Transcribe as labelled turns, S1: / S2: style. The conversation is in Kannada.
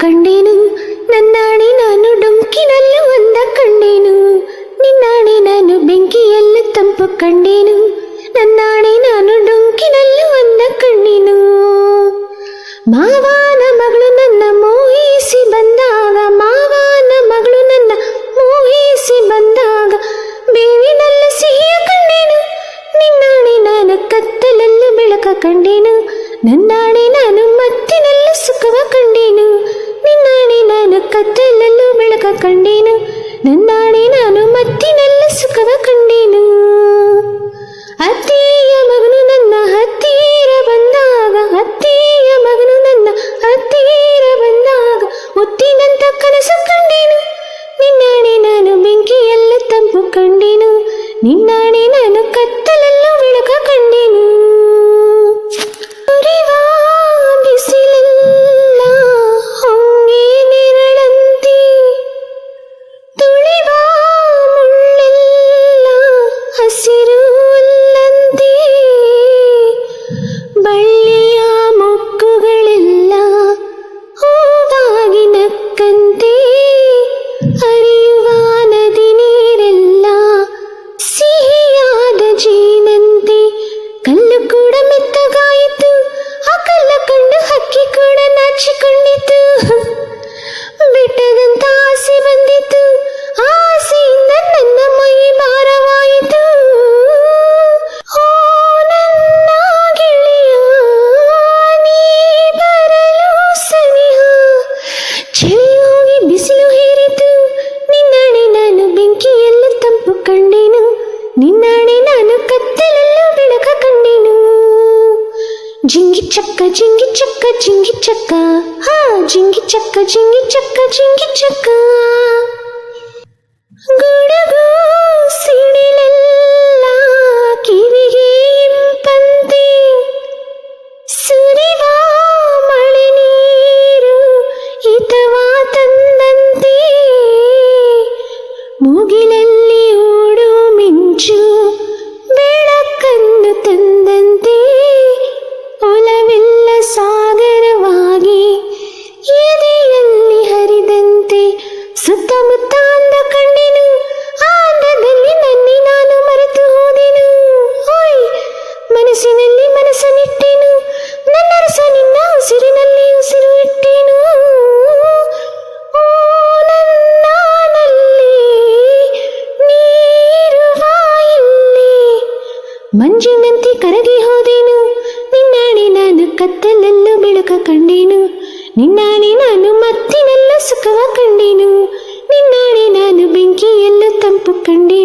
S1: ಕಂಡೇನು, ನನ್ನಾಣೆ ನಾನು ಡೊಂಕಿನಲ್ಲೂ ಅಂದ ಕಂಡೇನು, ನಿನ್ನಾಣೆ ನಾನು ಬೆಂಕಿಯಲ್ಲೂ ತಂಪು ಕಂಡೇನು, ನನ್ನಾಣೆ ನಾನು ಡೊಂಕಿನಲ್ಲೂ ಅಂದ ಕಂಡೇನು. ಮಾವನ ಮಗಳು ನನ್ನ ಮೋಹಿಸಿ ಬಂದಾಗ, ಮಾವನ ಮಗಳು ನನ್ನ ಮೋಹಿಸಿ ಬಂದಾಗ ಬೇವಿನಲ್ಲೂ ಸಿಹಿಯ ಕಂಡೇನು, ನಿನ್ನಾಣೆ ನಾನು ಕತ್ತಲಲ್ಲೂ ಬೆಳಕ ಕಂಡೇನು, ನನ್ನಾಣೆ ನಾನು ಮತ್ತಿನಲ್ಲೂ ಸುಖವ ಕಂಡೇನು, ನಿನ್ನಾಣೆ ನಾನು ಕತ್ತಲಲ್ಲೂ ಬೆಳಕ ಕಂಡೇನು, ನನ್ನಾಣೆ ನಾನು ಮತ್ತಿನಲ್ಲೂ ಸುಖವ ಕಂಡೇನು. ಅತ್ತೆಯ ಮಗನು ನನ್ನ ಹತ್ತಿರ ಬಂದಾಗ, ಅತ್ತೆಯ ಮಗನು ನನ್ನ ಹತ್ತಿರ ಬಂದಾಗ ಮುತ್ತಿನಂತ ಕನಸು ಕಂಡೇನು, ನಿನ್ನಾಣೆ ನಾನು ಬೆಂಕಿಯಲ್ಲೂ ತಂಪು ಕಂಡೇನು, ನಿನ್ನಾಣೆ ನಾನು ಕತ್ತಲಲ್ಲೂ ಬೆಳಕ ಕಂಡೇನು. ಉರಿವಾ ಬಿಸಿಲೆಲ್ಲ ಹೊಂಗೆ ನೆರಳಂತೆ, ತುಳಿವಾ ಮುಳ್ಳೆಲ್ಲ ಹಸಿರು ಹುಲ್ಲಂತೆ, ಬಳ್ಳಿಯ ಮೊಕ್ಕುಗಳೆಲ್ಲ ಹೂವಾಗಿ ನಕ್ಕಂತೆ, ಹರಿಯುವ ನದಿ ನೀರೆಲ್ಲ ಸಿಹಿಯಾದ ಜೇನಂತೆ, ಕಲ್ಲು ಕೂಡ ಮೆತ್ತಗಾಯಿತು, ಆ ಕಲ್ಲ ಕಂಡು ಹಕ್ಕಿ ಕೂಡ ನಾಚಿಕೊಂಡಿತು, ಬೆಟ್ಟದಂತ ಆಸೆ ಬಂದಿತು, ಆಸೆಯಿಂದ ನನ್ನ ಮೈ ಭಾರವಾಯಿತು. ಓ ನನ್ನ ಗೆಳೆಯ ನೀ ಬರಲು ಸನಿಹ, ಚಳಿ ಹೋಗಿ ಬಿಸಿಲು ಹೇರಿತು, ನಿನ್ನಾಣೆ ನಾನು ಬೆಂಕಿಯಲ್ಲೂ ತಂಪು ಕಂಡೇನು, ನಿನ್ನಾಣೆ ನಾನು ಕತ್ತಲಲ್ಲೂ ಬೆಳಕ ಕಂಡೇನು. ಜಿಂಗಿ ಚಕ್ಕ ಜಿಂಗಿ ಚಕ್ಕ ಜಿಂಗಿ ಚಕ್ಕ, ಹಾ ಜಿಂಗಿ ಚಕ್ಕ ಜಿಂಗಿ ಚಕ್ಕ ಜಿಂಗಿ ಚಕ್ಕ. ಗುಡುಗು ಸಿಡಿಲೆಲ್ಲ ಕಿವಿಗೆ ಇಂಪಂತೆ, ಸುರಿವ ಮಳೆ ನೀರು ಹಿತವಾ ತಂದಂತೆ, ಮುಗಿಲಲ್ಲಿ ಓಡೋ ಮಿಂಚು ಬೆಳಕನ್ನು ತಂದಂತೆ, ಒಲವೆಲ್ಲ ಸಾಗರವಾಗಿ ಎದೆಯಲ್ಲಿ ಹರಿದಂತೆ, ಸುತ್ತಮುತ್ತ ಅಂದ ಕಂಡೆನು, ಆ ಅಂದದಲ್ಲಿ ನನ್ನಿ ನಾನು ಮರೆತು ಹೋದೆನು. ಓಯ್ ಮನಸ್ಸಿನಲ್ಲಿ ಮನಸ್ಸನ್ನಿಟ್ಟೆನು, ನನ್ನ ರಸ ನಿನ್ನ ಉಸಿರಿನಲ್ಲಿ ಉಸಿರು ಇಟ್ಟೆನು. ಓ ನನ್ನಲ್ಲಿ ನೀರುವ ಇಲ್ಲಿ ಮಂಜಿನಂತೆ ಕರಗಿ ಹೋದೆನು, ನಿನ್ನಾಣೆ ನಾನು ಕತ್ತಲಲ್ಲೂ ಬೆಳಕ ಕಂಡೇನು, ನಿನ್ನಾಣೆ ನಾನು ಮತ್ತಿನಲ್ಲೂ ಸುಖವ ಕಂಡೇನು, ನಿನ್ನಾಣೆ ನಾನು ಬೆಂಕಿಯಲ್ಲೂ ತಂಪು ಕಂಡೆ.